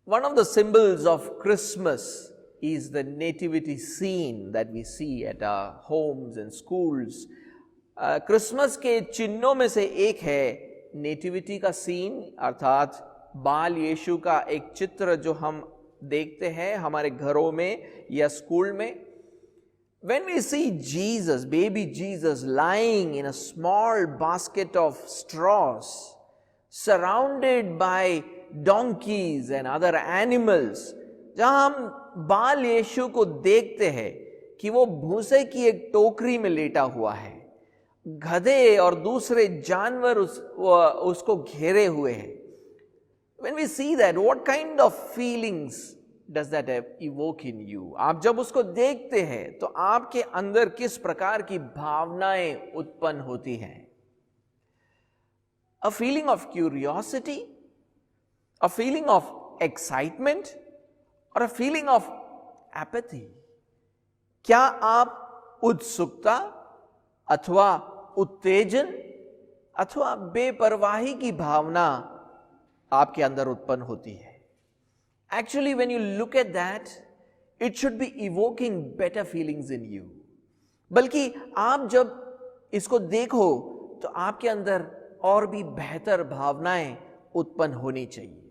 One of the symbols of Christmas is the nativity scene that we see at our homes and schools. Christmas के चिन्हों में से एक है nativity का सीन, अर्थात बाल यीशु का एक चित्र जो हम देखते हैं हमारे घरों में या स्कूल में. When we see Jesus, baby Jesus, lying in a small basket of straws, surrounded by donkeys and other animals, जहां हम बाल यीशु को देखते हैं कि वो भूसे की एक टोकरी में लेटा हुआ है, गधे और दूसरे जानवर उसको घेरे हुए हैं. When we see that, what kind of feelings does that evoke in you? आप जब उसको देखते हैं तो आपके अंदर किस प्रकार की भावनाएं उत्पन्न होती हैं? A feeling of curiosity, a feeling of excitement, or a feeling of apathy? क्या आप उत्सुकता अथवा उत्तेजन अथवा बेपरवाही की भावना आपके अंदर उत्पन्न होती है? Actually, when you look at that, it should be evoking better feelings in you. बल्कि आप जब इसको देखो तो आपके अंदर और भी बेहतर भावनाएं उत्पन्न होनी चाहिए.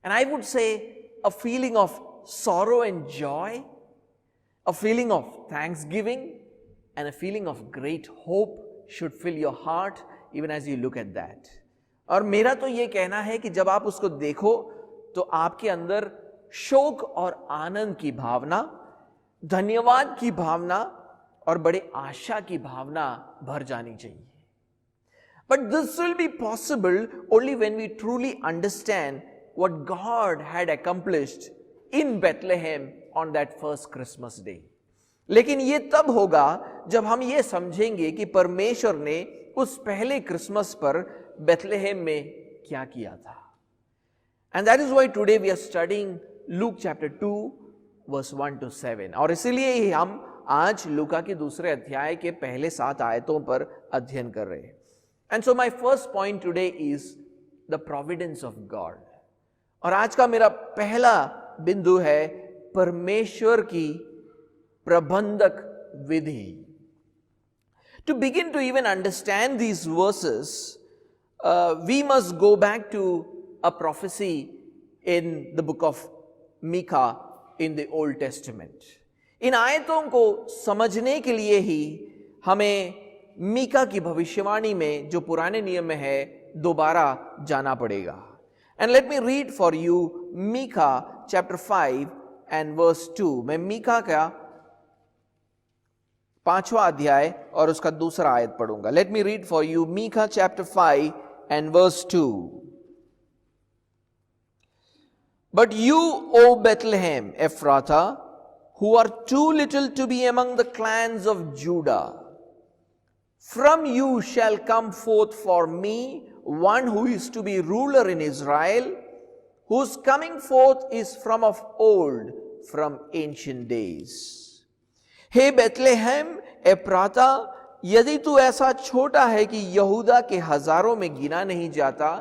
And I would say a feeling of sorrow and joy, a feeling of thanksgiving, and a feeling of great hope should fill your heart even as you look at that. और मेरा तो ये कहना है कि जब आप उसको देखो तो आपके अंदर शोक और आनंद की भावना, धन्यवाद की भावना और बड़े आशा की भावना भर जानी चाहिए. But this will be possible only when we truly understand what God had accomplished in Bethlehem on that first Christmas day. लेकिन ये तब होगा जब हम ये समझेंगे कि परमेश्वर ने उस पहले क्रिसमस पर बेथलेहेम में क्या किया था. And that is why today we are studying Luke chapter 2 verse 1 to 7. और इसीलिए ही हम आज लूका के दूसरे अध्याय के पहले 7 आयतों पर अध्ययन कर रहे हैं. And so my first point today is the providence of God. और आज का मेरा पहला बिंदु है परमेश्वर की प्रबंधक विधि. To begin to even understand these verses, we must go back to a prophecy in the book of Micah in the Old Testament. इन आयतों को समझने के लिए ही हमें मीका की भविष्यवाणी में जो पुराने नियम में है दोबारा जाना पड़ेगा. And let me read for you Micah chapter 5 and verse 2. मैं मीका का 5वां अध्याय और उसका दूसरा आयत पढ़ूंगा. Let me read for you Micah chapter 5 and verse 2. But you, O Bethlehem Ephrathah, who are too little to be among the clans of Judah, from you shall come forth for me one who is to be ruler in Israel, whose coming forth is from of old, from ancient days. हे Bethlehem Ephrathah, यदि तू ऐसा छोटा है कि यहूदा के हजारों में गिना नहीं जाता,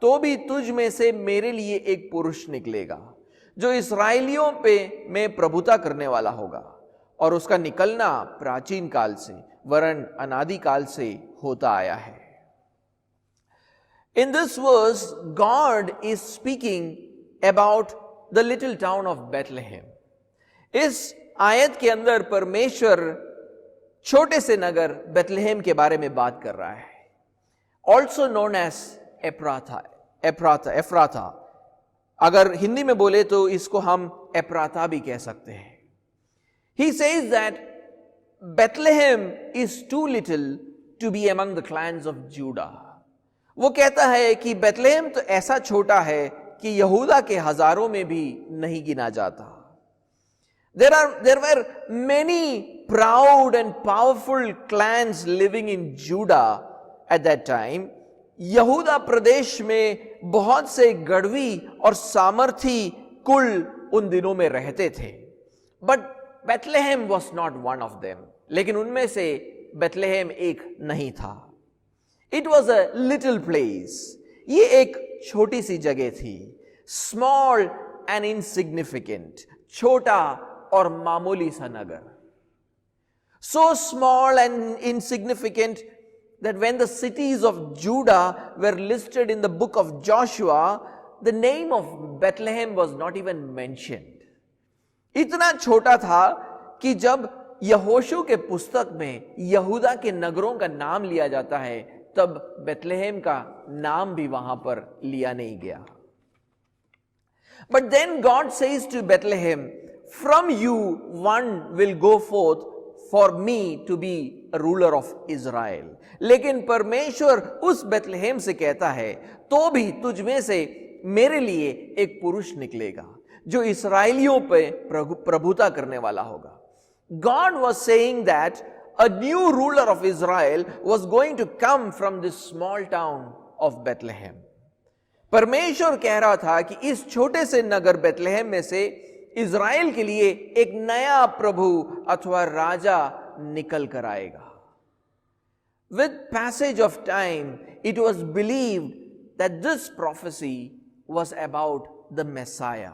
तो भी तुझ में से मेरे लिए एक पुरुष निकलेगा जो इस्राएलियों पे में प्रभुता करने वाला होगा, और उसका निकलना प्राचीन काल से वरन अनादि काल से होता आया है. In this verse, God is speaking about the little town of Bethlehem. इस आयत के अंदर परमेश्वर छोटे से नगर बेथलेहेम के बारे में बात कर रहा है. Also known as एफ्राथा. अगर हिंदी में बोले तो इसको हम एप्राथा भी कह सकते हैं. He says that Bethlehem is too little to be among the clans of Judah. वो कहता है कि बेथलेहेम तो ऐसा छोटा है कि यहूदा के हजारों में भी नहीं गिना जाता. There were many proud and powerful clans living in Judah at that time. यहूदा प्रदेश में बहुत से गढ़वी और सामर्थी कुल उन दिनों में रहते थे. But Bethlehem was not one of them. लेकिन उनमें से बेथलेहेम एक नहीं था. It was a little place. ये एक छोटी सी जगह थी. Small एंड इनसिग्निफिकेंट, छोटा और मामूली सा नगर. So small and insignificant that when the cities of Judah were listed in the book of Joshua, the name of Bethlehem was not even mentioned. इतना छोटा था कि जब यहोशू के पुस्तक में यहूदा के नगरों का नाम लिया जाता है, तब बेथलेहेम का नाम भी वहां पर लिया नहीं गया. But then God says to Bethlehem, from you one will go forth for me to be a ruler of Israel. लेकिन परमेश्वर उस बेथलेहेम से कहता है, तो भी तुझ में से मेरे लिए एक पुरुष निकलेगा जो इसराइलियों पे प्रभुता करने वाला होगा. God was saying that a new ruler of Israel was going to come from this small town of Bethlehem. परमेश्वर कह रहा था कि इस छोटे से नगर बेथलेहेम में से इज़राइल के लिए एक नया प्रभु अथवा राजा निकल कर आएगा. With passage of time, it was believed that this prophecy was about the Messiah.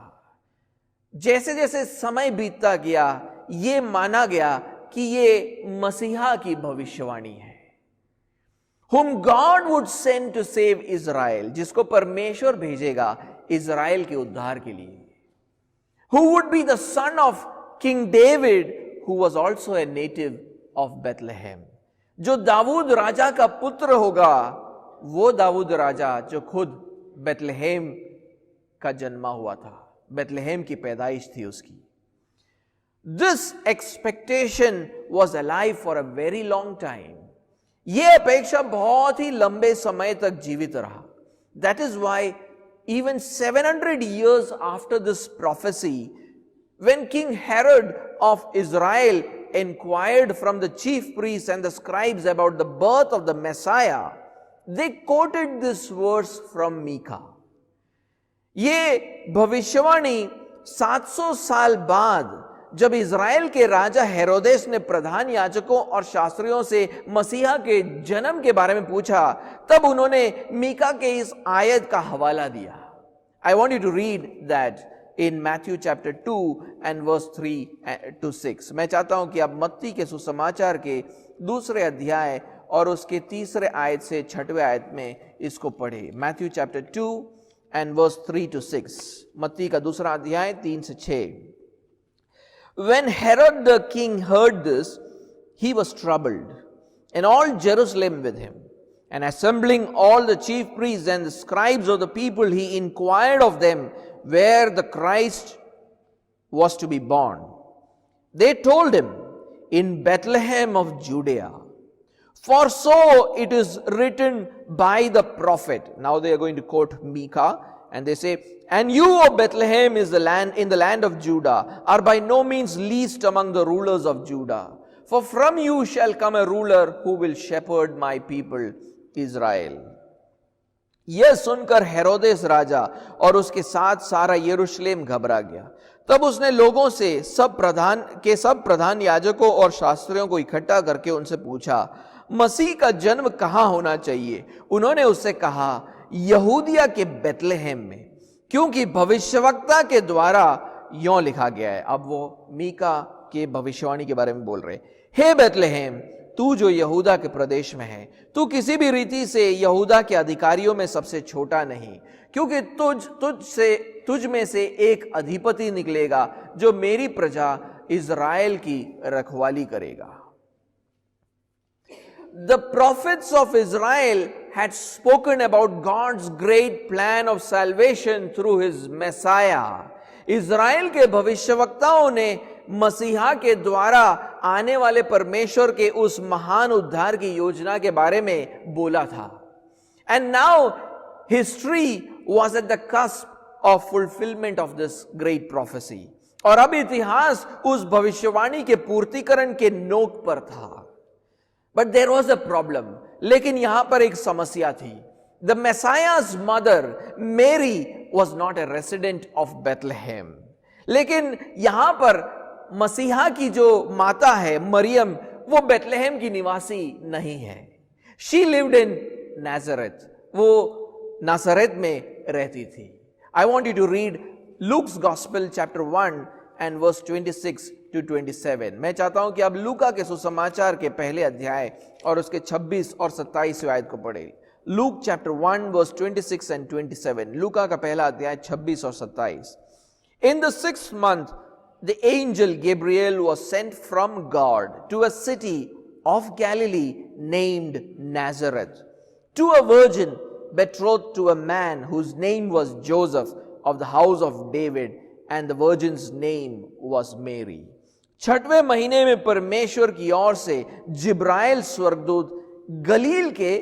जैसे जैसे समय बीतता गया, ये माना गया कि ये मसीहा की भविष्यवाणी है. Whom God would send to save Israel, जिसको परमेश्वर भेजेगा इज़राइल के उद्धार के लिए. Who would be the son of King David, who was also a native of Bethlehem. जो दाऊद राजा का पुत्र होगा, वो दाऊद राजा जो खुद बेथलेहेम का जन्मा हुआ था, बेथलेहेम की पैदाइश थी उसकी. This expectation was alive for a very long time. ये अपेक्षा बहुत ही लंबे समय तक जीवित रहा. That is why even 700 years after this prophecy, when King Herod of Israel inquired from the chief priests and the scribes about the birth of the Messiah, they quoted this verse from Micah. ये भविष्यवाणी 700 साल बाद जब Israel के राजा हेरोदेस ने प्रधान याजकों और शास्त्रियों से मसीहा के जन्म के बारे में पूछा, तब उन्होंने मीका के इस आयत का हवाला दिया. I want you to read that in Matthew chapter 2 and verse 3 to 6. मैं चाहता हूं कि आप मत्ती के सुसमाचार के दूसरे अध्याय और उसके तीसरे आयत से छठवें आयत में इसको पढ़े. Matthew chapter 2 and verse 3 to 6. मत्ती का दूसरा अध्याय 3 से 6. When Herod the king heard this, he was troubled, and all Jerusalem with him. And assembling all the chief priests and the scribes of the people, he inquired of them where the Christ was to be born. They told him, in Bethlehem of Judea. For so it is written by the prophet. Now they are going to quote Micah, and they say, and you, O Bethlehem, is the land in the land of Judah, are by no means least among the rulers of Judah. For from you shall come a ruler who will shepherd my people Israel. यह सुनकर हेरोदेस राजा और उसके साथ सारा यरूशलेम घबरा गया. तब उसने लोगों से सब प्रधान याजकों और शास्त्रियों को इकट्ठा करके उनसे पूछा, मसीह का जन्म कहाँ होना चाहिए? उन्होंने उससे कहा, यहूदिया के बेथलेहेम में, क्योंकि भविष्यवक्ता के द्वारा यों लिखा गया है. अब वो मीका के भविष्यवाणी के बारे में बोल रहे. हे बेथलेहेम, तू जो यहूदा के प्रदेश में है, तू किसी भी रीति से यहूदा के अधिकारियों में सबसे छोटा नहीं, क्योंकि तुझ में से एक अधिपति निकलेगा जो मेरी प्रजा इज़राइल की रखवाली करेगा. The prophets of Israel had spoken about God's great plan of salvation through his Messiah. Israel के भविष्यवक्ताओं ने मसीहा के द्वारा आने वाले परमेश्वर के उस महान उद्धार की योजना के बारे में बोला था. And now history was at the cusp of fulfillment of this great prophecy. और अब इतिहास उस भविष्यवाणी के पूर्तिकरण के नोक पर था. But there was a problem. लेकिन यहां पर एक समस्या थी. The Messiah's mother, Mary, was not a resident of Bethlehem. लेकिन यहां पर मसीहा की जो माता है मरियम, वो बेथलेहेम की निवासी नहीं है. She lived in Nazareth. वो नासरत में रहती थी. I want you to read Luke's Gospel chapter 1 and verse 26 to 27. मैं चाहता हूं कि आप लूका के सुसमाचार के पहले अध्याय और उसके 26 और 27 आयत को पढ़ें. Luke chapter 1 verse 26 and 27. लूका का पहला अध्याय 26 और 27. In the 6th month, the angel Gabriel was sent from God to a city of Galilee named Nazareth, to a virgin betrothed to a man whose name was Joseph of the house of David, and the virgin's name was Mary. छठवें महीने में परमेश्वर की ओर से जिब्राइल स्वर्गदूत गलील के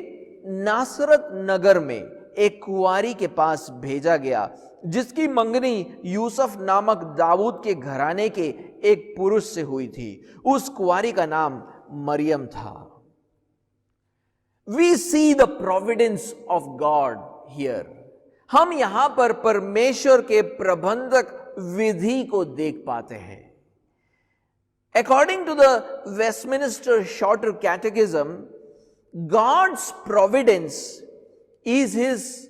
नासरत नगर में एक कुंवारी के पास भेजा गया, जिसकी मंगनी यूसुफ नामक दाऊद के घराने के एक पुरुष से हुई थी. उस कुंवारी का नाम मरियम था. We see the providence of God here. हम यहां पर परमेश्वर के प्रबंधक विधि को देख पाते हैं. According to the Westminster Shorter Catechism, God's providence is His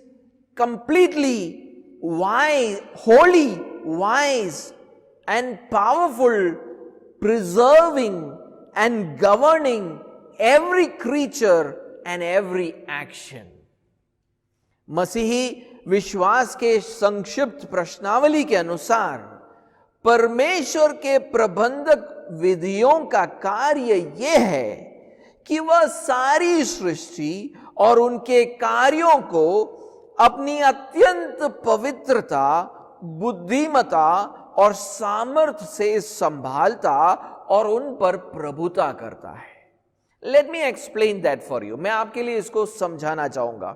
completely wise, holy, wise, and powerful, preserving and governing every creature and every action. मसीही विश्वास के संक्षिप्त प्रश्नावली के अनुसार परमेश्वर के प्रबंधक विधियों का कार्य यह है कि वह सारी सृष्टि और उनके कार्यों को अपनी अत्यंत पवित्रता, बुद्धिमता और सामर्थ्य से संभालता और उन पर प्रभुता करता है. Let me explain that for you. मैं आपके लिए इसको समझाना चाहूंगा.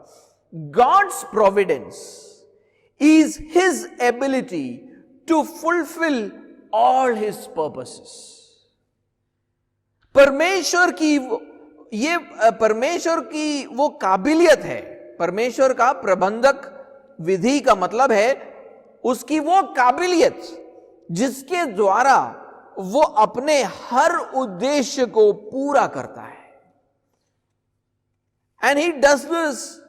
God's providence is His ability to fulfill all His purposes. परमेश्वर की वो काबिलियत है. परमेश्वर का प्रबंधक विधि का मतलब है उसकी वो काबिलियत जिसके द्वारा वो अपने हर उद्देश्य को पूरा करता है. And He does this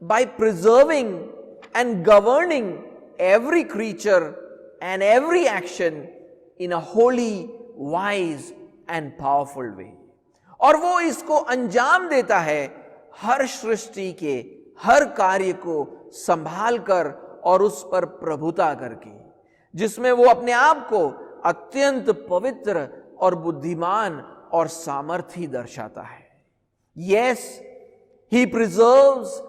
by preserving and governing every creature and every action in a holy, wise and powerful way. और वो इसको अंजाम देता है हर सृष्टि के हर कार्य को संभाल कर और उस पर प्रभुता करके, जिसमें वो अपने आप को अत्यंत पवित्र और बुद्धिमान और सामर्थी दर्शाता है. Yes, He preserves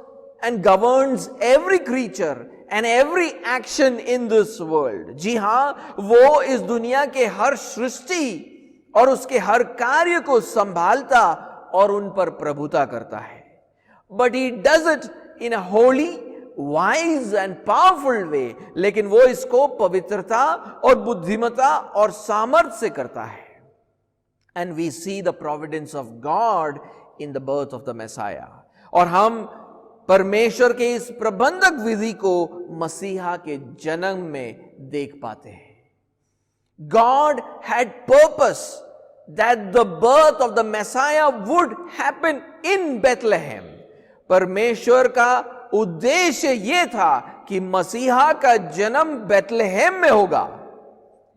and governs every creature and every action in this world. जी हां, वो इस दुनिया के हर सृष्टि और उसके हर कार्य को संभालता और उन पर प्रभुता करता है. But He does it in a holy, wise and powerful way. लेकिन वो इसको पवित्रता और बुद्धिमता और सामर्थ्य से करता है. And we see the providence of God in the birth of the Messiah. और हम परमेश्वर के इस प्रबंधक विधि को मसीहा के जन्म में देख पाते हैं. God had purpose that the birth of the Messiah would happen in Bethlehem. परमेश्वर का उद्देश्य यह था कि मसीहा का जन्म बेथलेहेम में होगा.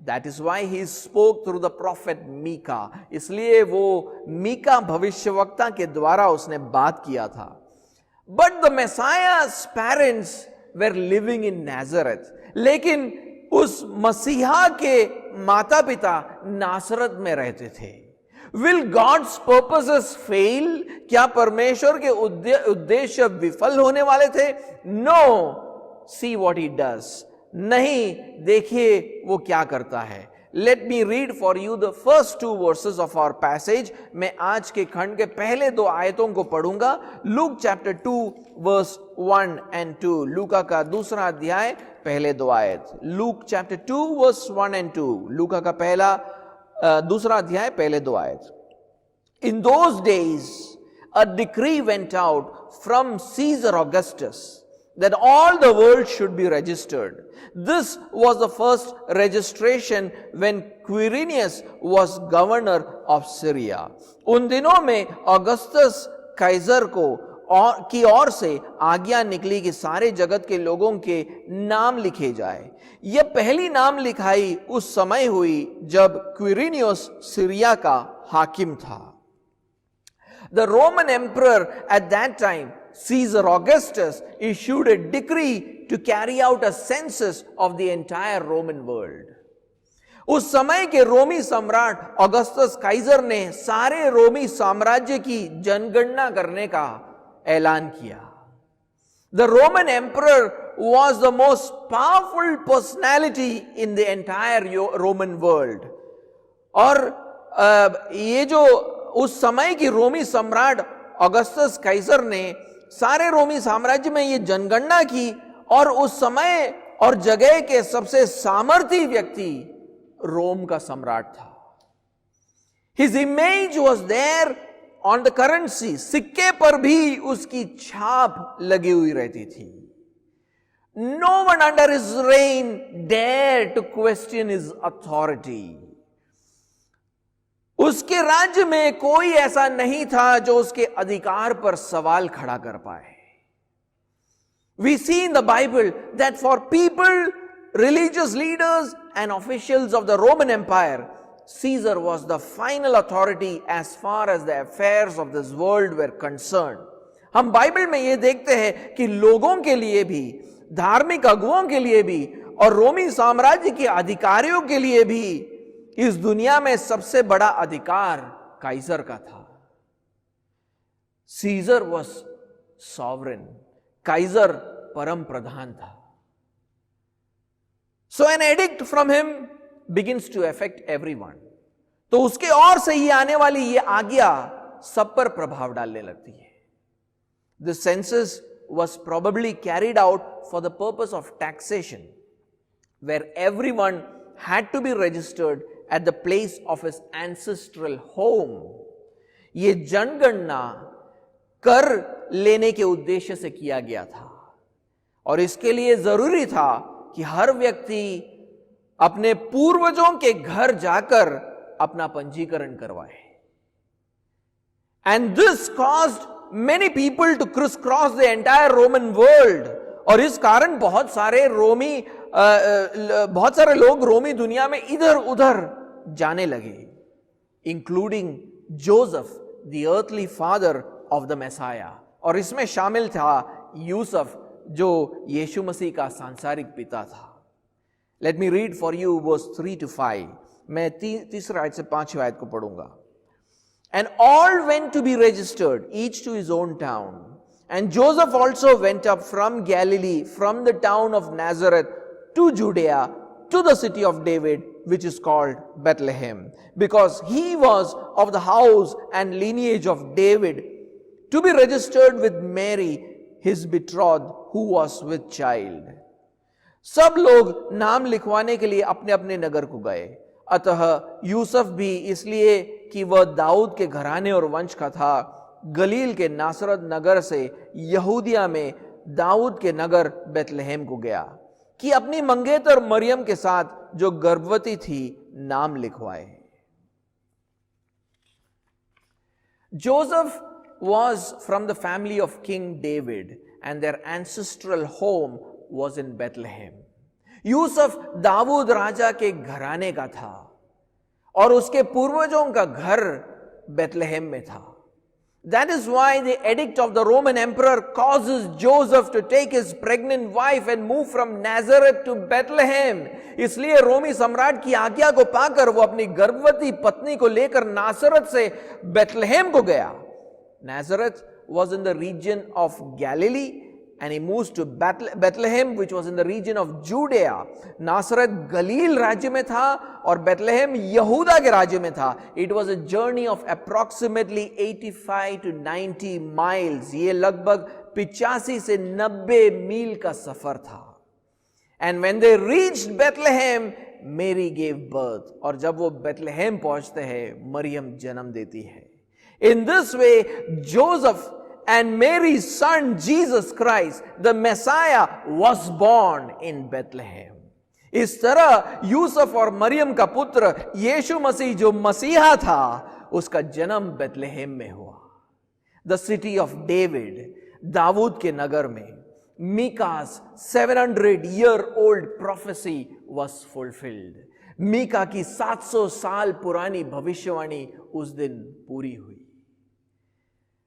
That is why He spoke through the prophet Micah. इसलिए वो मीका भविष्यवक्ता के द्वारा उसने बात किया था. But the Messiah's parents were living in Nazareth. लेकिन उस मसीहा के माता पिता नासरत में रहते थे. Will God's purposes fail? क्या परमेश्वर के उद्देश्य विफल होने वाले थे? No. See what He does. नहीं, देखिए वो क्या करता है. Let me read for you the first two verses of our passage. मैं आज के खंड के पहले दो आयतों को पढ़ूंगा. Luke chapter 2 verse 1 and 2. लूका का दूसरा अध्याय पहले दो आयत. Luke chapter 2 verse 1 and 2. लूका का पहला दूसरा अध्याय पहले दो आयत. In those days a decree went out from Caesar Augustus that all the world should be registered. This was the first registration when Quirinius was governor of Syria. उन दिनों में ऑगस्टस काइजर को और की ओर से आज्ञा निकली कि सारे जगत के लोगों के नाम लिखे जाए। यह पहली नाम लिखाई उस समय हुई जब क्विरिनियस सीरिया का हाकिम था। The Roman emperor at that time, Caesar Augustus, issued a decree to carry out a census of the entire Roman world. उस समय के रोमी सम्राट ऑगस्टस काइजर ने सारे रोमी साम्राज्य की जनगणना करने का ऐलान किया। The Roman emperor was the most powerful personality in the entire Roman world. और ये जो उस समय की रोमी सम्राट ऑगस्टस काइजर ने सारे रोमी साम्राज्य में ये जनगणना की, और उस समय और जगह के सबसे सामर्थी व्यक्ति रोम का सम्राट था। His image was there on the currency, सिक्के पर भी उसकी छाप लगी हुई रहती थी। No one under his reign dared to question his authority. उसके राज्य में कोई ऐसा नहीं था जो उसके अधिकार पर सवाल खड़ा कर पाए। We see in the Bible that for people, religious leaders and officials of the Roman Empire, Caesar was the final authority as far as the affairs of this world were concerned. हम Bible में यह देखते हैं कि लोगों के लिए भी, धार्मिक अगुओं के लिए भी और रोमी साम्राज्य के अधिकारियों के लिए भी इस दुनिया में सबसे बड़ा अधिकार काइजर का था। सीजर वॉज सॉवरेन, काइजर परम प्रधान था। So an edict from him begins to affect everyone. तो उसके और से ही आने वाली ये आज्ञा सब पर प्रभाव डालने लगती है। The census was probably carried out for the purpose of taxation, where everyone had to be registered at the place of his ancestral home. ये जनगणना कर लेने के उद्देश्य से किया गया था, और इसके लिए जरूरी था कि हर व्यक्ति अपने पूर्वजों के घर जाकर अपना पंजीकरण करवाए। And this caused many people to crisscross the entire Roman world. और इस कारण बहुत सारे लोग रोमी दुनिया में इधर उधर जाने लगे, including Joseph, the earthly father of the Messiah. और इसमें शामिल था यूसुफ, जो यीशु मसीह का सांसारिक पिता था। Let me read for you verse 3 to 5. मैं तीसरा आयत से 5वीं आयत को पढ़ूंगा। And all went to be registered, each to his own town. And Joseph also went up from Galilee, from the town of Nazareth to Judea, to the city of David, which is called Bethlehem, because he was of the house and lineage of David, to be registered with Mary, his betrothed, who was with child. सब लोग नाम लिखवाने के लिए अपने अपने नगर को गए। अतः यूसुफ भी, इसलिए कि वह दाऊद के घराने और वंश का था, गलील के नासरत नगर से यहूदिया में दाऊद के नगर बेतलहम को गया कि अपनी मंगेतर मरियम के साथ, जो गर्भवती थी, नाम लिखवाए। Joseph was from the family of King David, and their ancestral home was in Bethlehem. यूसुफ दाऊद राजा के घराने का था और उसके पूर्वजों का घर बेतलहम में था। That is why the edict of the Roman emperor causes Joseph to take his pregnant wife and move from Nazareth to Bethlehem. इसलिए रोमी सम्राट की आज्ञा को पाकर वो अपनी गर्भवती पत्नी को लेकर नासरत से बेतलहम को गया। Nazareth was in the region of Galilee, and he moves to Bethlehem, which was in the region of Judea. नासरत गलील राज्य में था और बेतलहम यहूदा के राज्य में था। It was a journey of approximately 85 to 90 miles. ये लगभग 85 से 90 मील का सफर था। And when they reached Bethlehem, Mary gave birth. और जब वो बेतलहम पहुंचते हैं, मरियम जन्म देती है। In this way, Joseph and Mary's son Jesus Christ, the Messiah, was born in Bethlehem. इस तरह यूसुफ और मरियम का पुत्र यीशु मसीह, जो मसीहा था, उसका जन्म बेतलहम में हुआ। The city of David, Dawood के नगर में Micah's 700-year-old prophecy was fulfilled. Mika की 700 साल पुरानी भविष्यवाणी उस दिन पूरी हुई.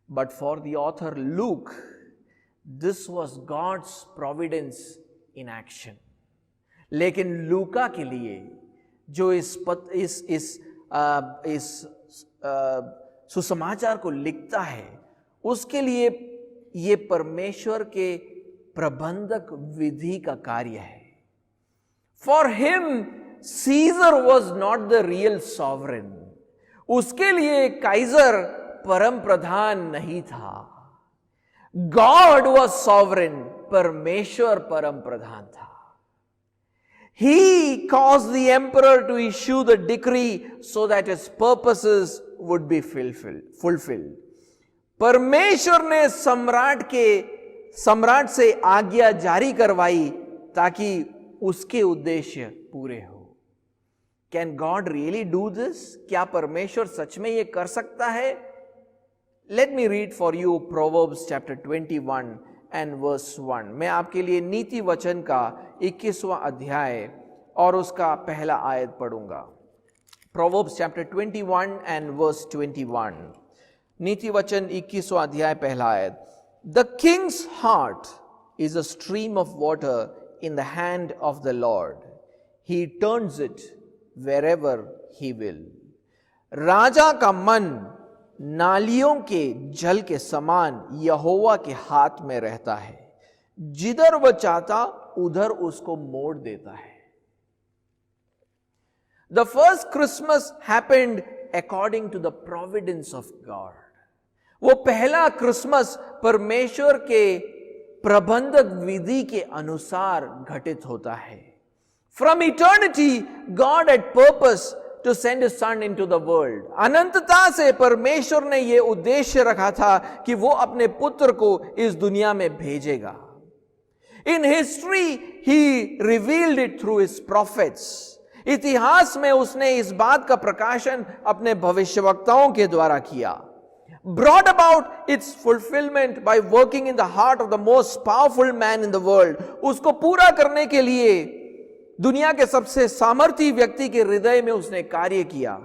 But for the author Luke, this was God's providence in action. लेकिन लूका के लिए जो इस सुसमाचार को लिखता है, उसके लिए ये परमेश्वर के प्रबंधक विधि का कार्य है. For him, Caesar was not the real sovereign. उसके लिए काइजर परम प्रधान नहीं था. God was sovereign. परमेश्वर परम प्रधान था. He caused the emperor to issue the decree so that his purposes would be fulfilled. परमेश्वर ने सम्राट से आज्ञा जारी करवाई ताकि उसके उद्देश्य पूरे हो. Can God really do this? क्या परमेश्वर सच में ये कर सकता है? Let me read for you Proverbs chapter 21 and verse 1. मैं आपके लिए नीति वचन का 21वां अध्याय और उसका पहला आयत पढ़ूंगा. Proverbs chapter 21 and verse 21. नीति वचन 21वां अध्याय पहला आयत. The king's heart is a stream of water in the hand of the Lord. He turns it wherever he will. राजा का मन नालियों के जल के समान यहोवा के हाथ में रहता है. जिधर वह चाहता उधर उसको मोड़ देता है. The first Christmas happened according to the providence of God. वो पहला क्रिसमस परमेश्वर के प्रबंधक विधि के अनुसार घटित होता है. From eternity, God had purpose to send His Son into the world. अनंतता से परमेश्वर ने यह उद्देश्य रखा था कि वो अपने पुत्र को इस दुनिया में भेजेगा. In history, He revealed it through His prophets. इतिहास में उसने इस बात का प्रकाशन अपने भविष्यवक्ताओं के द्वारा किया. Brought about its fulfillment by working in the heart of the most powerful man in the world. उसको पूरा करने के लिए दुनिया के सबसे सामर्थी व्यक्ति के हृदय में उसने कार्य किया.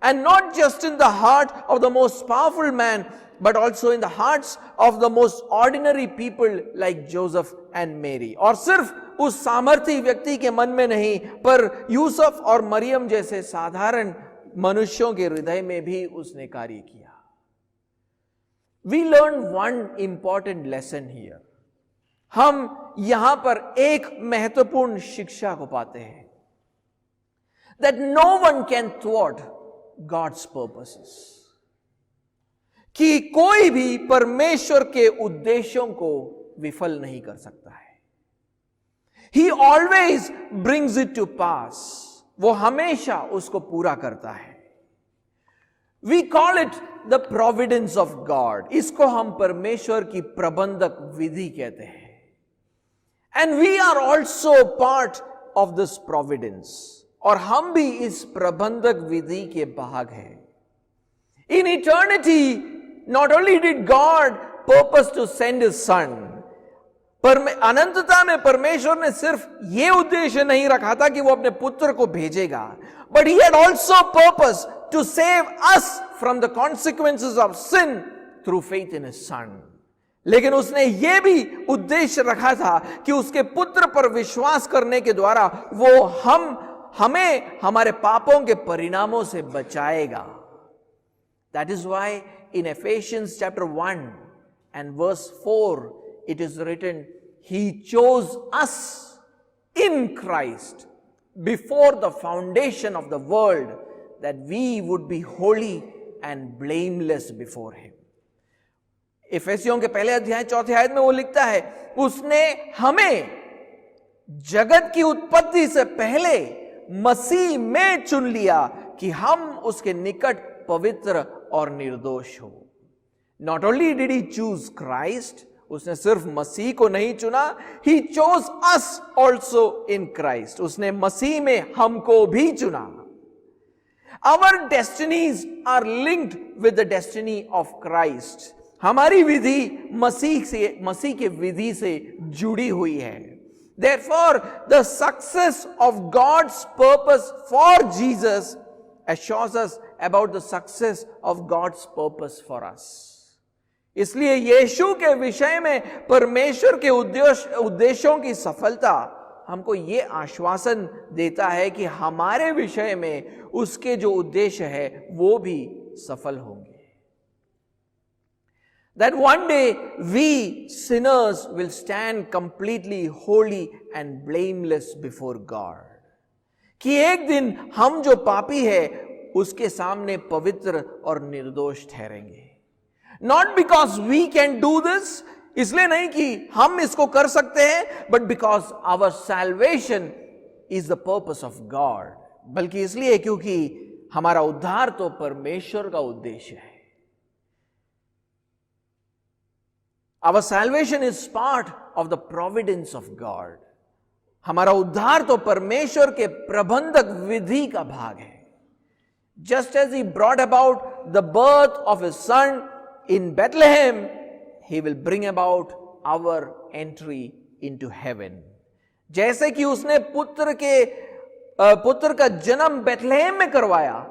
And not just in the heart of the most powerful man, but also in the hearts of the most ordinary people like Joseph and Mary. और सिर्फ उस सामर्थी व्यक्ति के मन में नहीं, पर यूसुफ और मरियम जैसे साधारण मनुष्यों के हृदय में भी उसने कार्य किया. We learn one important lesson here. हम यहां पर एक महत्वपूर्ण शिक्षा को पाते हैं. That no one can thwart God's purposes. कि कोई भी परमेश्वर के उद्देश्यों को विफल नहीं कर सकता है. He always brings it to pass. वो हमेशा उसको पूरा करता है. We call it the providence of God. इसको हम परमेश्वर की प्रबंधक विधि कहते हैं. And we are also part of this providence. और हम भी इस प्रबंधक विधि के भाग हैं. In eternity, not only did God purpose to send His Son, अनंतता में परमेश्वर ने सिर्फ ये उद्देश्य नहीं रखा था कि वो अपने पुत्र को भेजेगा, but He had also purpose to save us from the consequences of sin through faith in His Son. लेकिन उसने ये भी उद्देश्य रखा था कि उसके पुत्र पर विश्वास करने के द्वारा वो हमें हमारे पापों के परिणामों से बचाएगा. That is why in Ephesians chapter 1 and verse 4 it is written, He chose us in Christ before the foundation of the world that we would be holy and blameless before Him. इफेसियों के पहले अध्याय 4 आयत में वो लिखता है, उसने हमें जगत की उत्पत्ति से पहले मसीह में चुन लिया कि हम उसके निकट पवित्र और निर्दोष हो. Not only did He choose Christ, उसने सिर्फ मसीह को नहीं चुना, He chose us also in Christ. उसने मसीह में हमको भी चुना. Our destinies are linked with the destiny of Christ. हमारी विधि मसीह के विधि से जुड़ी हुई है। Therefore, the success of God's purpose for Jesus assures us about the success of God's purpose for us. इसलिए यीशु के विषय में परमेश्वर के उद्देश्यों की सफलता हमको ये आश्वासन देता है कि हमारे विषय में उसके जो उद्देश्य है वो भी सफल होंगे। That one day we sinners will stand completely holy and blameless before God. कि एक दिन हम जो पापी है उसके सामने पवित्र और निर्दोष ठहरेंगे। Not because we can do this, इसलिए नहीं कि हम इसको कर सकते हैं, but because our salvation is the purpose of God. बल्कि इसलिए क्योंकि हमारा उद्धार तो परमेश्वर का उद्देश्य है। Our salvation is part of the providence of God. हमारा उद्धार तो परमेश्वर के प्रबंधक विधि का भाग है। Just as he brought about the birth of his son in Bethlehem, he will bring about our entry into heaven. जैसे कि उसने पुत्र का जन्म बेथलेहम में करवाया,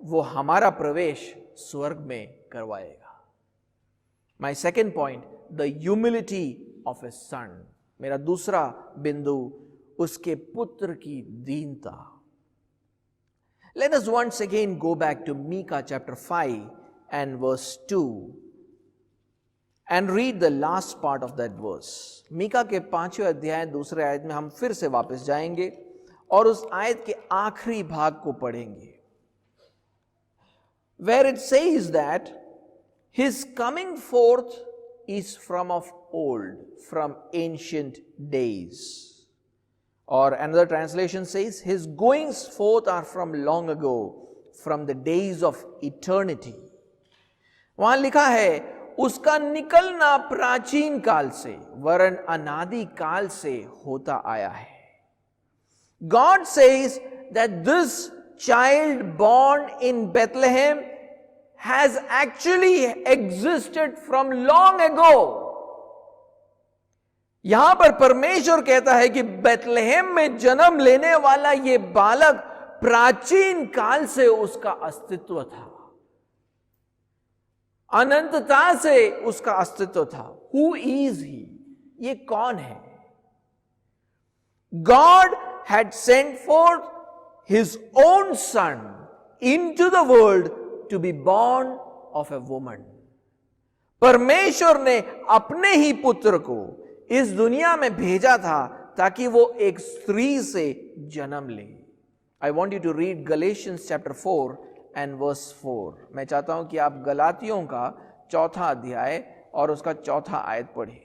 वो हमारा प्रवेश स्वर्ग में करवाएगा। My second point, the humility of his son. मेरा दूसरा बिंदु उसके पुत्र की दीनता। Let us once again go back to Micah chapter 5 and verse 2 and read the last part of that verse. Mika के 5वें अध्याय दूसरे आयत में हम फिर से वापस जाएंगे और उस आयत के आखिरी भाग को पढ़ेंगे, where it says that his coming forth is from of old, from ancient days. Or another translation says, his goings forth are from long ago, from the days of eternity. वहां लिखा है उसका निकलना प्राचीन काल से वरन अनादि काल से होता आया है। God says that this child born in Bethlehem has actually existed from long ago. यहां पर परमेश्वर कहता है कि बेथलेहम में जन्म लेने वाला यह बालक प्राचीन काल से उसका अस्तित्व था, अनंतता से उसका अस्तित्व था। Who is he? ये कौन है? God had sent forth his own son into the world to be born of a woman. परमेश्वर ने अपने ही पुत्र को इस दुनिया में भेजा था ताकि वो एक स्त्री से जन्म ले। I want you to read Galatians chapter 4 and verse 4. मैं चाहता हूं कि आप गलातियों का 4था अध्याय और उसका 4था आयत पढ़ें।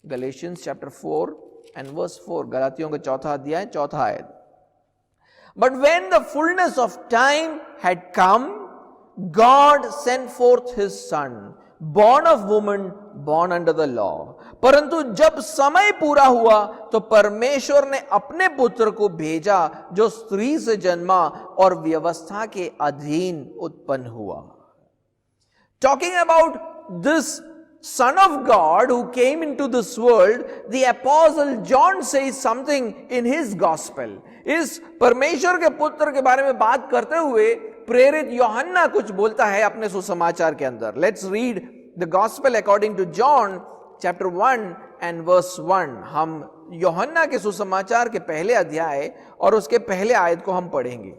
Galatians chapter 4 and verse 4. गलातियों का 4था अध्याय 4था आयत। But when the fullness of time had come, God sent forth his son, born of woman, born under the law. परंतु जब समय पूरा हुआ तो परमेश्वर ने अपने पुत्र को भेजा जो स्त्री से जन्मा और व्यवस्था के अधीन उत्पन्न हुआ। Talking about this Son of God who came into this world, the Apostle John says something in his gospel. इस परमेश्वर के पुत्र के बारे में बात करते हुए प्रेरित यूहन्ना कुछ बोलता है अपने सुसमाचार के अंदर। Let's read the gospel according to John chapter 1 and verse 1. हम यूहन्ना के सुसमाचार के पहले अध्याय और उसके पहले आयत को हम पढ़ेंगे।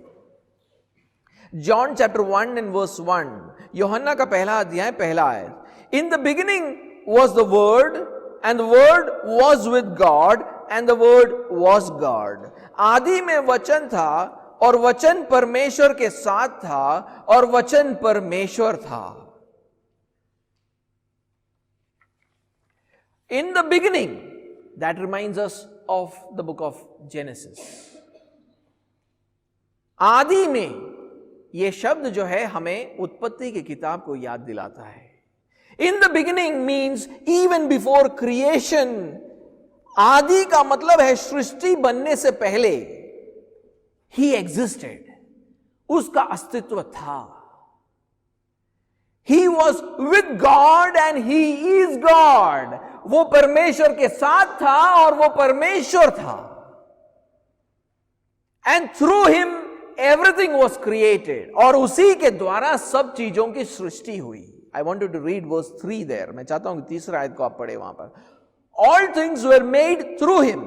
John chapter 1 and verse 1. यूहन्ना का पहला अध्याय पहला आयत। In the beginning was the Word, and the Word was with God, and the Word was God. आदि में वचन था और वचन परमेश्वर के साथ था और वचन परमेश्वर था। In the beginning, that reminds us of the book of Genesis. आदि में यह शब्द जो है हमें उत्पत्ति की किताब को याद दिलाता है। In the beginning means even before creation. आदि का मतलब है सृष्टि बनने से पहले he existed. उसका अस्तित्व था। He was with God and he is God. वो परमेश्वर के साथ था और वो परमेश्वर था. And through him everything was created. और उसी के द्वारा सब चीजों की सृष्टि हुई. I want you to read verse 3 there. मैं चाहता हूं कि तीसरा आयत को आप पढ़े वहां पर. All things were made through him,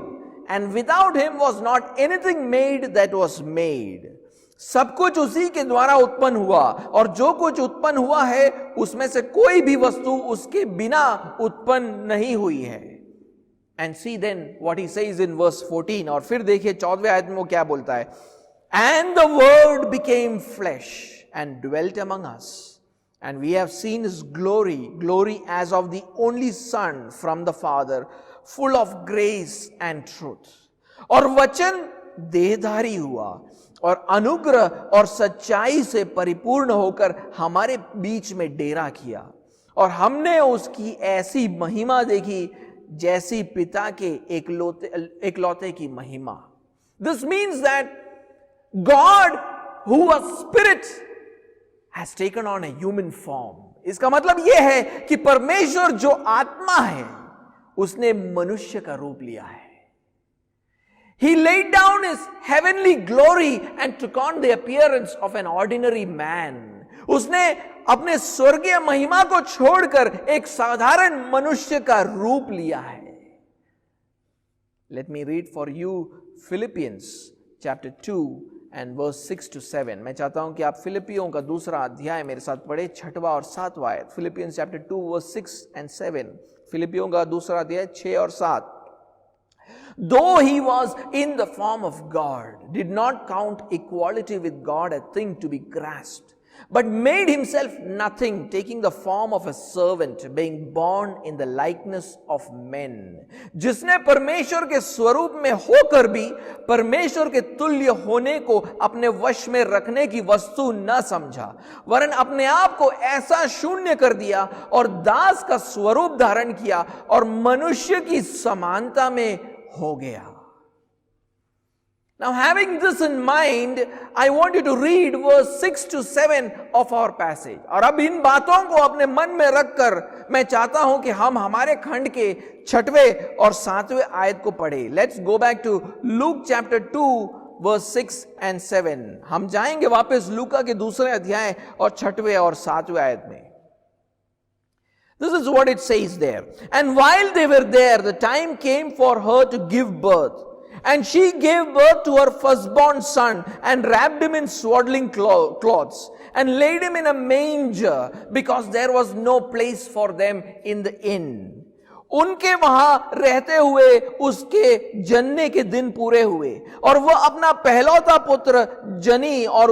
and without him was not anything made that was made. सब कुछ उसी के द्वारा उत्पन्न हुआ और जो कुछ उत्पन्न हुआ है उसमें से कोई भी वस्तु उसके बिना उत्पन्न नहीं हुई है. And see then what he says in verse 14. और फिर देखिए 14वें आयत में वो क्या बोलता है. And the word became flesh and dwelt among us, and we have seen his glory as of the only Son from the Father, full of grace and truth. और वचन देहधारी हुआ और अनुग्रह और सच्चाई से परिपूर्ण होकर हमारे बीच में डेरा किया, और हमने उसकी ऐसी महिमा देखी जैसी पिता के एकलौते की महिमा. This means that God, who was spirit, has taken on a human form. इसका मतलब यह है कि परमेश्वर जो आत्मा है उसने मनुष्य का रूप लिया है. He laid down his heavenly glory and took on the appearance of an ordinary man. उसने अपने स्वर्गीय महिमा को छोड़कर एक साधारण मनुष्य का रूप लिया है. Let me read for you Philippians chapter 2 and verse 6 to 7. मैं चाहता हूं कि आप फिलिपियों का दूसरा अध्याय मेरे साथ पढ़े, 6वां और 7वां आयत. Philippians chapter 2 verse 6 and 7. फिलिपियों का दूसरा अध्याय 6 और 7. Though he was in the form of God, did not count equality with God a thing to be grasped, but made himself nothing, taking the form of a servant, being born in the likeness of men. जिसने परमेश्वर के स्वरूप में होकर भी परमेश्वर के तुल्य होने को अपने वश में रखने की वस्तु न समझा, वरन अपने आप को ऐसा शून्य कर दिया और दास का स्वरूप धारण किया और मनुष्य की समानता में हो गया. Now, having this in mind, I want you to read verse 6 to 7 of our passage. और अब इन बातों को अपने मन में रखकर मैं चाहता हूं कि हम हमारे खंड के 6वें और 7वें आयत को पढ़े. Let's go back to Luke chapter 2 verse 6 and 7. हम जाएंगे वापस लूका के दूसरे अध्याय और 6वें और 7वें आयत में. This is what it says there. And while they were there, the time came for her to give birth. And she gave birth to her firstborn son and wrapped him in swaddling cloths and laid him in a manger because there was no place for them in the inn. उनके वहां रहते हुए उसके जनने के दिन पूरे हुए और वह अपना पहलौता पुत्र जनी और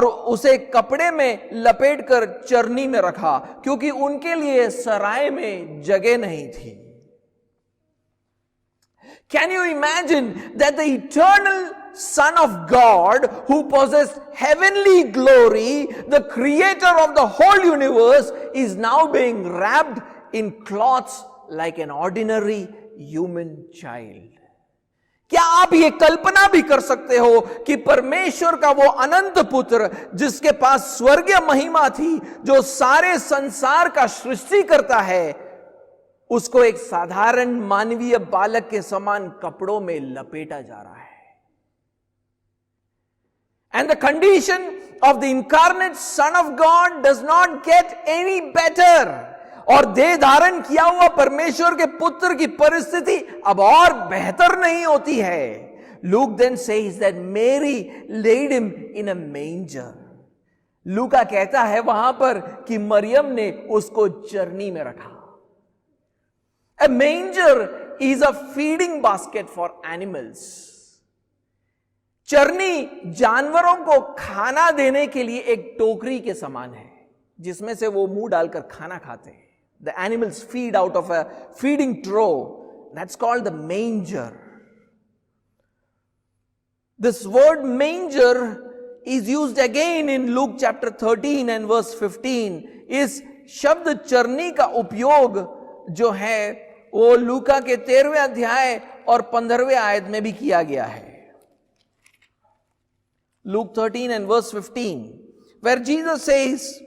उसे कपड़े में लपेटकर चरनी में रखा, क्योंकि उनके लिए सराय में जगह नहीं थी. Can you imagine that the eternal Son of God, who possessed heavenly glory, the creator of the whole universe, is now being wrapped in cloths like an ordinary human child? क्या आप ये कल्पना भी कर सकते हो कि परमेश्वर का वो अनंत पुत्र जिसके पास स्वर्गीय महिमा थी, जो सारे संसार का सृष्टि करता है, उसको एक साधारण मानवीय बालक के समान कपड़ों में लपेटा जा रहा है. And the condition of the incarnate Son of God does not get any better. और देह धारण किया हुआ परमेश्वर के पुत्र की परिस्थिति अब और बेहतर नहीं होती है. Luke then says that Mary laid him in a manger. लूका कहता है वहां पर कि मरियम ने उसको चरनी में रखा. A manger is a feeding basket for animals. चरनी जानवरों को खाना देने के लिए एक टोकरी के समान है जिसमें से वो मुंह डालकर खाना खाते हैं. The animals feed out of a feeding trough. That's called the manger. This word manger is used again in Luke chapter 13 and verse 15. इस शब्द चरनी का उपयोग जो है वो लूका के 13वें अध्याय और 15वें आयत में भी किया गया है. Luke 13 and verse 15, where Jesus says,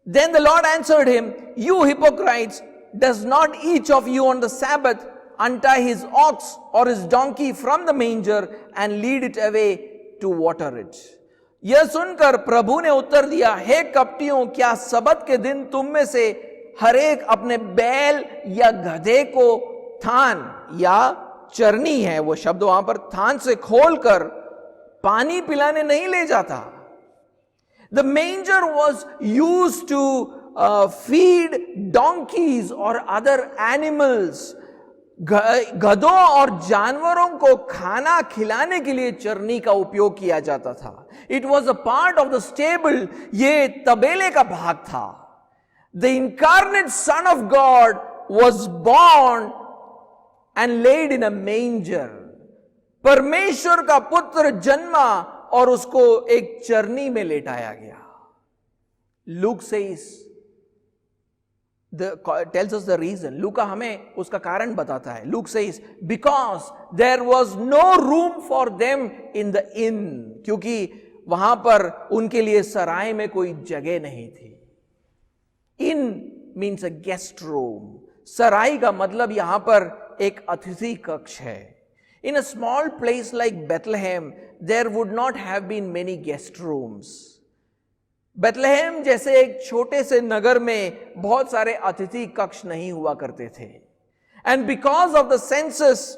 Then the Lord answered him, "You hypocrites, does not each of you on the Sabbath untie his ox or his donkey from the manger and lead it away to water it?" यह सुनकर प्रभु ने उत्तर दिया, हे कपटियों, क्या सबत के दिन तुम में से हर एक अपने बैल या गधे को थान या चरनी है, वो शब्द वहां पर थान से खोलकर पानी पिलाने नहीं ले जाता? The manger was used to feed donkeys or other animals. गधों और जानवरों को खाना खिलाने के लिए चरनी का उपयोग किया जाता था. It was a part of the stable. ये तबेले का भाग था. The incarnate Son of God was born and laid in a manger. परमेश्वर का पुत्र जन्मा और उसको एक चरनी में लेटाया गया. Luke says, tells us the reason. लूका हमें उसका कारण बताता है. Luke says, because there was no room for them in the inn. क्योंकि वहां पर उनके लिए सराय में कोई जगह नहीं थी. इन मीन्स अ गेस्ट रूम. सराय का मतलब यहां पर एक अतिथि कक्ष है. In a small place like Bethlehem, there would not have been many guest rooms. Bethlehem जैसे एक छोटे से नगर में बहुत सारे अतिथि कक्ष नहीं हुआ करते थे. And because of the census,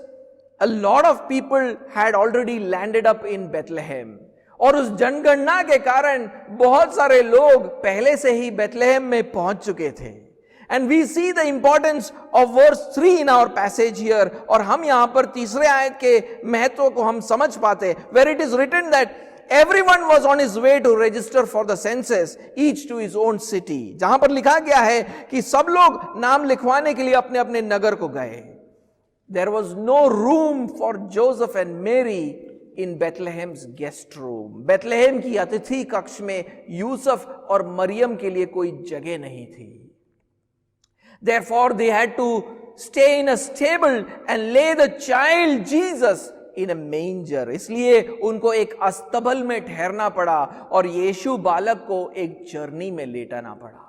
a lot of people had already landed up in Bethlehem. और उस जनगणना के कारण बहुत सारे लोग पहले से ही बेथलेहम में पहुंच चुके थे. And we see the importance of verse 3 in our passage here. और हम यहां पर तीसरे आयत के महत्व को हम समझ पाते, where it is written that everyone was on his way to register for the census, each to his own city. जहां पर लिखा गया है कि सब लोग नाम लिखवाने के लिए अपने अपने नगर को गए. There was no room for Joseph and Mary in Bethlehem's guest room. Bethlehem की अतिथि कक्ष में यूसुफ और मरियम के लिए कोई जगह नहीं थी. Therefore, they had to stay in a stable and lay the child Jesus in a manger. इसलिए उनको एक अस्तबल में ठहरना पड़ा और यीशु बालक को एक चरनी में लेटाना पड़ा.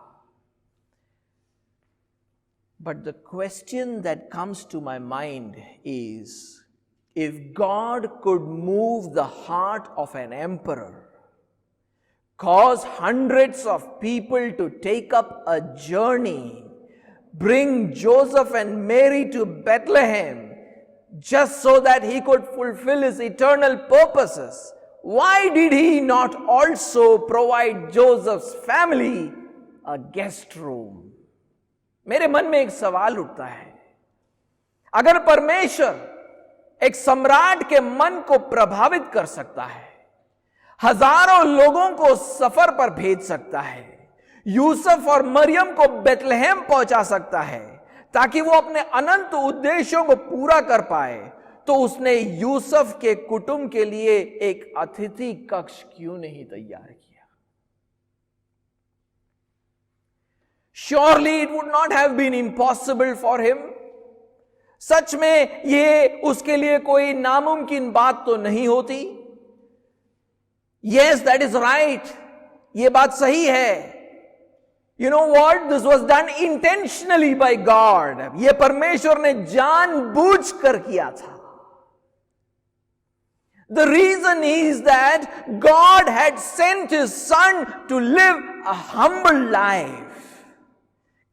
But the question that comes to my mind is, if God could move the heart of an emperor, cause hundreds of people to take up a journey, bring Joseph and Mary to Bethlehem just so that he could fulfill his eternal purposes, why did he not also provide Joseph's family a guest room? मेरे मन में एक सवाल उठता है, अगर परमेश्वर एक सम्राट के मन को प्रभावित कर सकता है, हजारों लोगों को सफर पर भेज सकता है, यूसुफ और मरियम को बेथलेहम पहुंचा सकता है ताकि वो अपने अनंत उद्देश्यों को पूरा कर पाए, तो उसने यूसुफ के कुटुंब के लिए एक अतिथि कक्ष क्यों नहीं तैयार किया? Surely it would not have been impossible for him. सच में ये उसके लिए कोई नामुमकिन बात तो नहीं होती. Yes, that is right. ये बात सही है. You know what? This was done intentionally by God. ये परमेश्वर ने जानबूझकर किया था. The reason is that God had sent his son to live a humble life.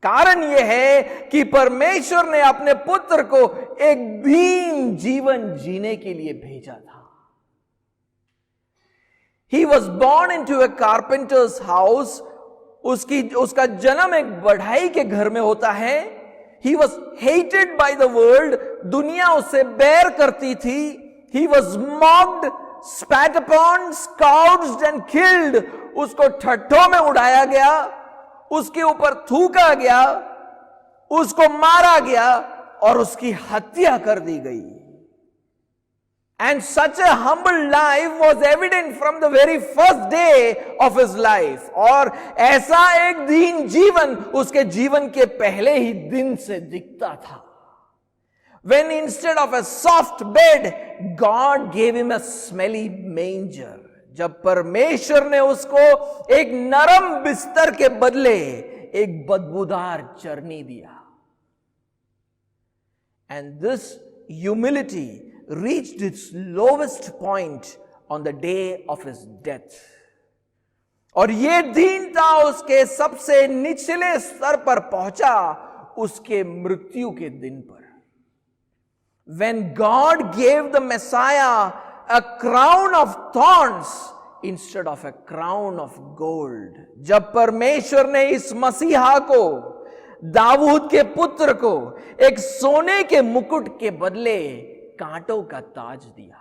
कारण यह है कि परमेश्वर ने अपने पुत्र को एक दीन जीवन जीने के लिए भेजा था. He was born into a carpenter's house. उसका जन्म एक बढ़ाई के घर में होता है. He was hated by the world. दुनिया उसे बैर करती थी. He was mocked, spat upon, scourged and killed. उसको ठट्ठों में उड़ाया गया, उसके ऊपर थूका गया, उसको मारा गया और उसकी हत्या कर दी गई. And such a humble life was evident from the very first day of his life. और ऐसा एक दीन जीवन उसके जीवन के पहले ही दिन से दिखता था. When instead of a soft bed, God gave him a smelly manger. जब परमेश्वर ने उसको एक नरम बिस्तर के बदले एक बदबूदार चरनी दिया. And this humility reached its lowest point on the day of his death. और ये दीनता उसके सबसे निचले स्तर पर पहुंचा उसके मृत्यु के दिन पर. When God gave the Messiah a crown of thorns instead of a crown of gold. जब परमेश्वर ने इस मसीहा को, दाऊद के पुत्र को, एक सोने के मुकुट के बदले कांटों का ताज दिया.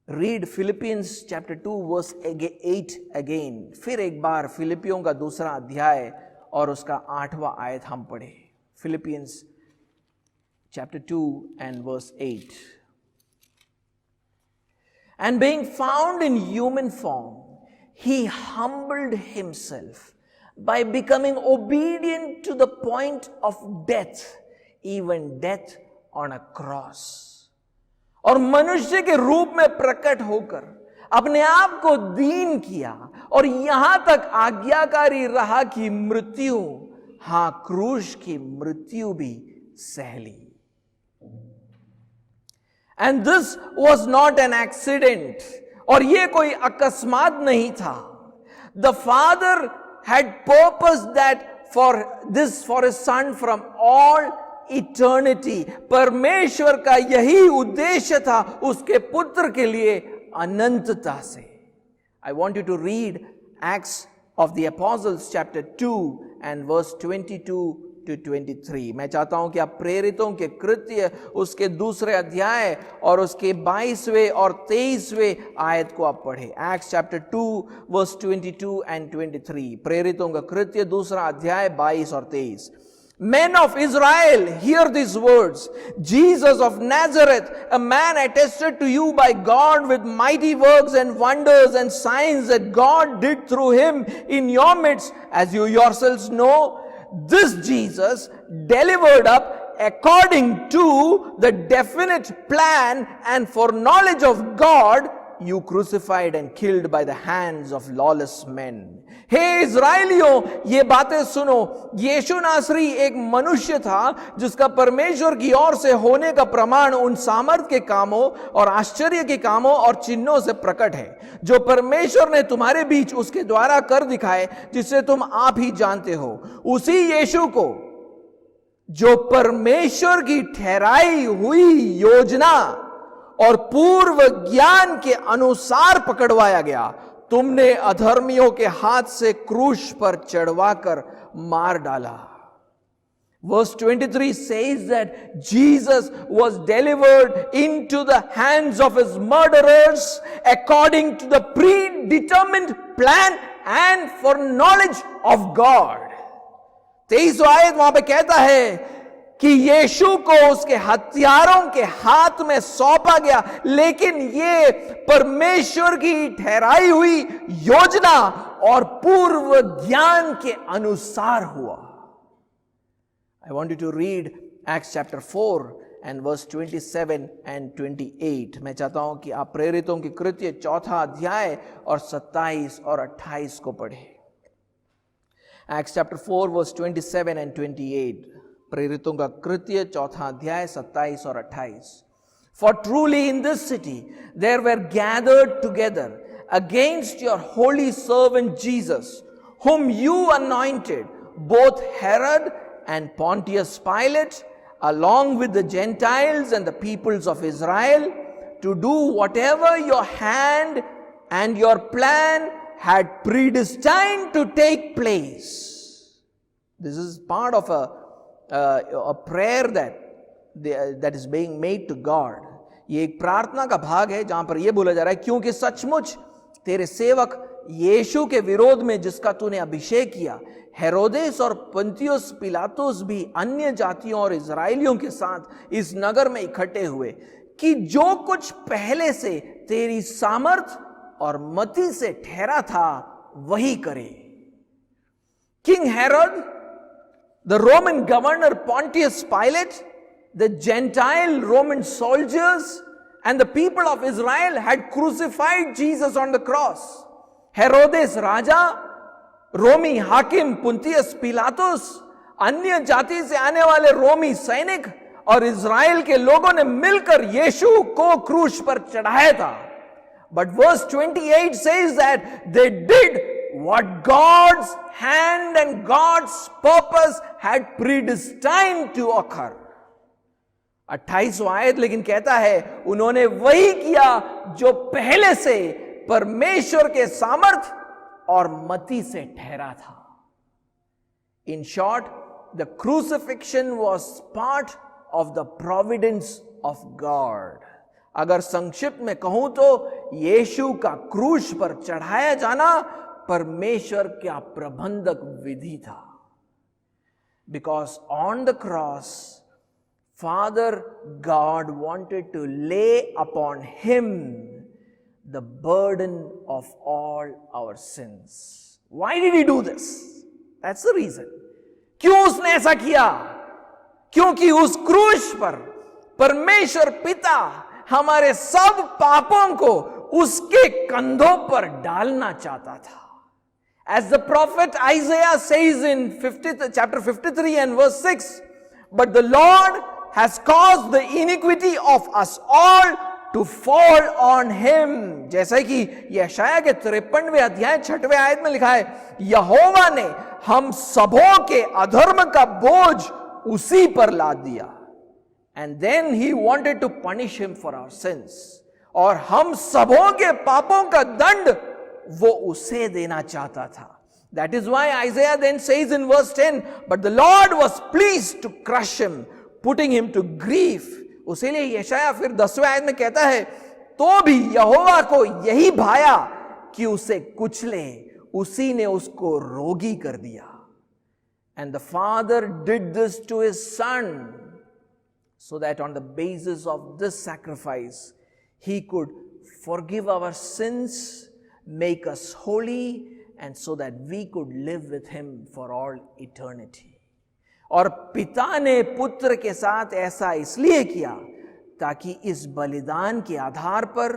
Read Philippians chapter 2 verse 8 again. फिर एक बार फिलिपियों का दूसरा अध्याय और उसका 8वां आयत हम पढ़े. Philippians chapter 2 and verse 8. And being found in human form, he humbled himself by becoming obedient to the point of death, even death on a cross. और मनुष्य के रूप में प्रकट होकर अपने आप को दीन किया और यहां तक आज्ञाकारी रहा कि मृत्यु, हां क्रूस की मृत्यु भी सह ली. And this was not an accident. और ये कोई अकस्मात नहीं था. The Father had purposed that for his son from all eternity. परमेश्वर का यही उद्देश्य था उसके पुत्र के लिए अनंतता से. I want you to read Acts of the Apostles chapter 2 and verse 22 to 23. मैं चाहता हूं कि आप प्रेरितों के कृत्य उसके दूसरे अध्याय और उसके 22वें और 23वें आयत को आप पढ़ें. Acts chapter 2 verse 22 and 23. प्रेरितों का कृत्य दूसरा अध्याय 22 और 23. Men of Israel, hear these words. Jesus of Nazareth, a man attested to you by God with mighty works and wonders and signs that God did through him in your midst, as you yourselves know. This Jesus delivered up according to the definite plan and foreknowledge of God, you crucified and killed by the hands of lawless men. हे इज़राइलियों, ये बातें सुनो. यीशु नासरी एक मनुष्य था जिसका परमेश्वर की ओर से होने का प्रमाण उन सामर्थ के कामों और आश्चर्य के कामों और चिन्हों से प्रकट है जो परमेश्वर ने तुम्हारे बीच उसके द्वारा कर दिखाए, जिसे तुम आप ही जानते हो. उसी यीशु को जो परमेश्वर की ठहराई हुई योजना और पूर्व ज्ञान के अनुसार पकड़वाया गया, तुमने अधर्मियों के हाथ से क्रूस पर चढ़वाकर मार डाला. Verse 23 says that Jesus was delivered into the hands of his murderers according to the predetermined plan and foreknowledge of God. 23 आयत वहां पे कहता है कि यीशु को उसके हत्यारों के हाथ में सौंपा गया, लेकिन ये परमेश्वर की ठहराई हुई योजना और पूर्व ज्ञान के अनुसार हुआ. I want you to read Acts chapter 4 and verse 27 and 28. मैं चाहता हूं कि आप प्रेरितों के कृत्य चौथा अध्याय और 27 और 28 को पढ़ें. Acts chapter 4 verse 27 and 28. प्रेरितों का कृत्य चौथा अध्याय 27 और 28. For truly in this city there were gathered together against your holy servant Jesus, whom you anointed, both Herod and Pontius Pilate, along with the Gentiles and the peoples of Israel, to do whatever your hand and your plan had predestined to take place. This is part of a prayer that is being made to God. ये एक प्रार्थना का भाग है जहां पर यह बोला जा रहा है, क्योंकि सचमुच तेरे सेवक यीशु के विरोध में जिसका तूने अभिषेक किया, हेरोदेस और पंतियुस पिलातुस भी अन्य जातियों और इजराइलियों के साथ इस नगर में इकट्ठे हुए कि जो कुछ पहले से तेरी सामर्थ और मति से ठहरा था वही करे. King Herod, the Roman governor Pontius Pilate, the Gentile Roman soldiers, and the people of Israel had crucified Jesus on the cross. हेरोदेस राजा, रोमी हाकिम पुंतियस पिलातुस, अन्य जाति से आने वाले रोमी सैनिक और इज़राइल के लोगों ने मिलकर यीशु को क्रूस पर चढ़ाया था. But verse 28 says that they did what God's hand and God's purpose had predestined to occur. 28वां आयत लेकिन कहता है उन्होंने वही किया जो पहले से परमेश्वर के सामर्थ और मति से ठहरा था. In short, the crucifixion was part of the providence of God. अगर संक्षिप्त में कहूं तो यीशु का क्रूस पर चढ़ाया जाना परमेश्वर का प्रबंधक विधि था. Because on the cross, Father God wanted to lay upon him the burden of all our sins. Why did he do this? That's the reason. क्यों उसने ऐसा किया? क्योंकि उस क्रूस पर परमेश्वर पिता हमारे सब पापों को उसके कंधों पर डालना चाहता था. As the prophet Isaiah says in chapter 53 and verse 6, but the Lord has caused the iniquity of us all to fall on him. जैसे कि यशाया के 53वें अध्याय 6वें आयत में लिखा है, यहोवा ने हम सबों के अधर्म का बोझ उसी पर लाद दिया. And then he wanted to punish him for our sins. और हम सबों के पापों का दंड वो उसे देना चाहता था. That is why Isaiah then says in verse 10, but the Lord was pleased to crush him, putting him to grief. उसीलिए यशाया फिर 10वें आयत में कहता है, तो भी यहोवा को यही भाया कि उसे कुचले, उसी ने उसको रोगी कर दिया. And the Father did this to his Son, so that on the basis of this sacrifice, he could forgive our sins, make us holy, and so that we could live with him for all eternity. और पिता ने पुत्र के साथ ऐसा इसलिए किया ताकि इस बलिदान के आधार पर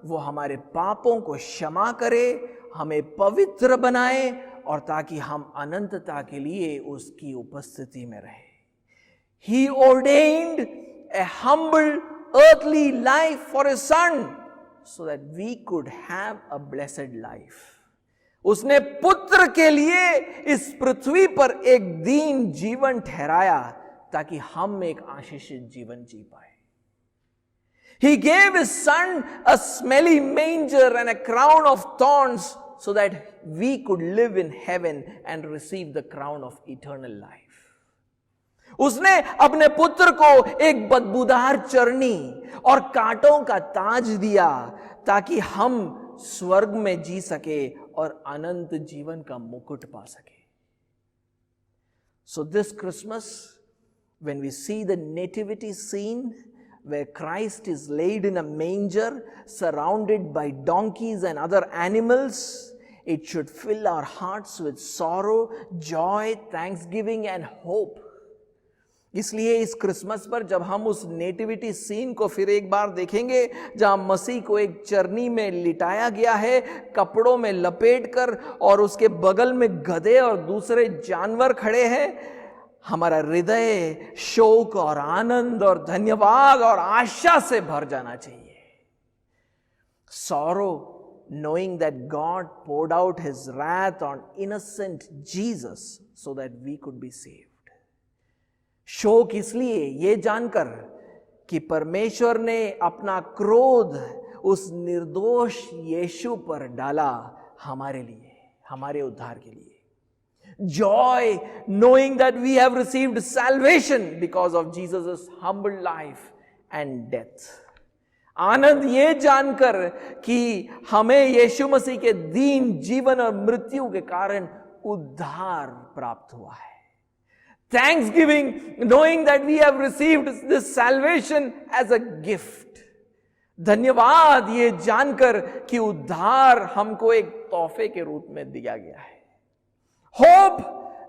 वो हमारे पापों को क्षमा करे, हमें पवित्र बनाए और ताकि हम अनंतता के लिए उसकी उपस्थिति में रहे. He ordained a humble earthly life for his son so that we could have a blessed life. उसने पुत्र के लिए इस पृथ्वी पर एक दीन जीवन ठहराया ताकि हम एक आशीषित जीवन जी पाए. He gave his son a smelly manger and a crown of thorns so that we could live in heaven and receive the crown of eternal life. उसने अपने पुत्र को एक बदबूदार चरनी और कांटों का ताज दिया ताकि हम स्वर्ग में जी सके और अनंत जीवन का मुकुट पा सके. So this Christmas, when we see the nativity scene where Christ is laid in a manger surrounded by donkeys and other animals, it should fill our hearts with sorrow, joy, thanksgiving and hope. इसलिए इस Christmas पर जब हम उस nativity scene को फिर एक बार देखेंगे जहां मसीह को एक चरनी में लिटाया गया है, कपड़ों में लपेटकर, और उसके बगल में गधे और दूसरे जानवर खड़े हैं, हमारा हृदय शोक और आनंद और धन्यवाद और आशा से भर जाना चाहिए. Sorrow, knowing that God poured out his wrath on innocent Jesus so that we could be saved. शोक इसलिए ये जानकर कि परमेश्वर ने अपना क्रोध उस निर्दोष यीशु पर डाला हमारे लिए, हमारे उद्धार के लिए. Joy, knowing that we have received salvation because of Jesus' humble life and death. आनंद ये जानकर कि हमें यीशु मसीह के दीन जीवन और मृत्यु के कारण उद्धार प्राप्त हुआ है. Thanksgiving, knowing that we have received this salvation as a gift. धन्यवाद ये जानकर कि उद्धार हमको एक तोहफे के रूप में दिया गया है. Hope,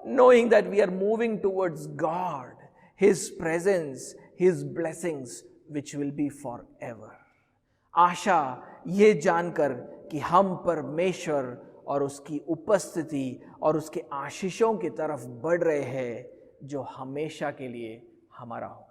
knowing that we are moving towards God, his presence, his blessings, which will be forever. आशा ये जानकर कि हम परमेश्वर और उसकी उपस्थिति और उसके आशीषों की तरफ बढ़ रहे हैं जो हमेशा के लिए हमारा हो।